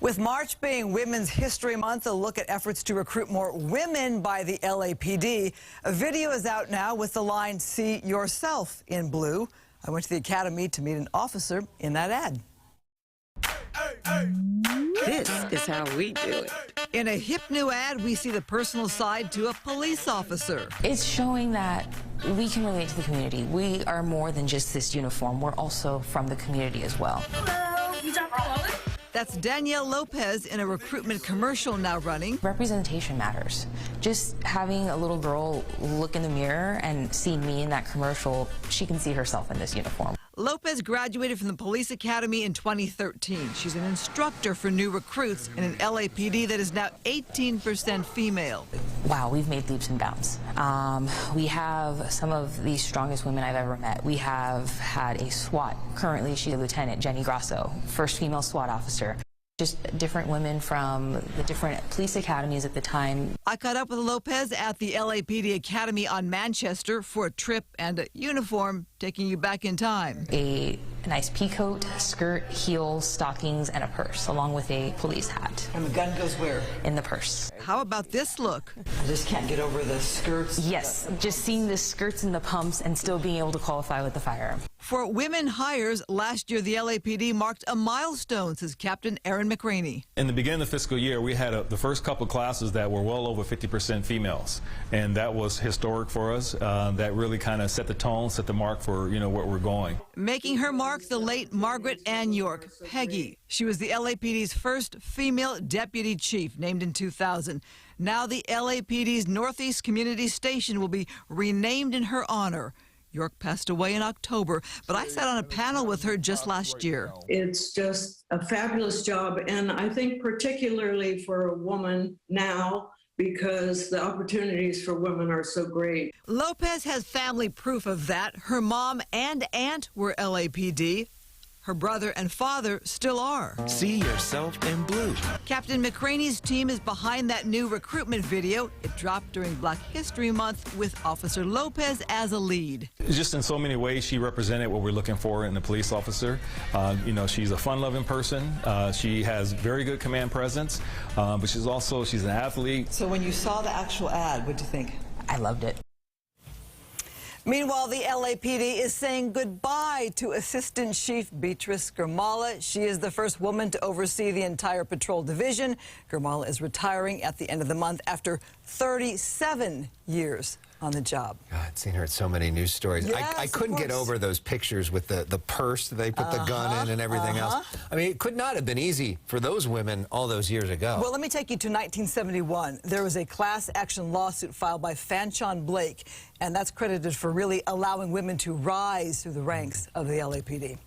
With March being Women's History Month, a look at efforts to recruit more women by the LAPD. A video is out now with the line, "See yourself in blue." I went to the academy to meet an officer in that ad. This is how we do it. In a hip new ad, we see the personal side to a police officer. It's showing that we can relate to the community. We are more than just this uniform. We're also from the community as well. That's Danielle Lopez in a recruitment commercial now running. Representation matters. Just having a little girl look in the mirror and see me in that commercial, she can see herself in this uniform. Lopez graduated from the police academy in 2013. She's an instructor for new recruits in an LAPD that is now 18% female. Wow, we've made leaps and bounds. We have some of the strongest women I've ever met. We have had a SWAT. Currently, she's a lieutenant, Jenny Grasso, first female SWAT officer. Just different women from the different police academies at the time. I caught up with Lopez at the LAPD Academy on Manchester for a trip and a uniform taking you back in time. A nice pea coat, skirt, heels, stockings, and a purse, along with a police hat. And the gun goes where? In the purse. How about this look? I just can't get over the skirts. Yes, just seeing the skirts and the pumps and still being able to qualify with the firearm. For women hires, last year the LAPD marked a milestone, says Captain Aaron McCraney. In the beginning of the fiscal year, we had the first couple classes that were well over 50% females, and that was historic for us. That really kind of set the tone, set the mark for where we're going. Making her mark, the late Margaret Ann York, Peggy. She was the LAPD's first female deputy chief, named in 2000. Now the LAPD's Northeast Community Station will be renamed in her honor. York passed away in October, but I sat on a panel with her just last year. It's just a fabulous job, and I think particularly for a woman now, because the opportunities for women are so great. Lopez has family proof of that. Her mom and aunt were LAPD. Her brother and father still are. See yourself in blue. Captain McCraney's team is behind that new recruitment video. It dropped during Black History Month with Officer Lopez as a lead. Just in so many ways, she represented what we're looking for in a police officer. She's a fun-loving person. She has very good command presence, but she's an athlete. So when you saw the actual ad, what'd you think? I loved it. Meanwhile, the LAPD is saying goodbye to Assistant Chief Beatrice Girmala. She is the first woman to oversee the entire patrol division. Girmala is retiring at the end of the month after 37 years on the job. God, seen her at so many news stories. Yes, I couldn't get over those pictures with the purse that they put the gun in and everything else. I mean, it could not have been easy for those women all those years ago. Well, let me take you to 1971. There was a class action lawsuit filed by Fanchon Blake, and that's credited for really allowing women to rise through the ranks of the LAPD.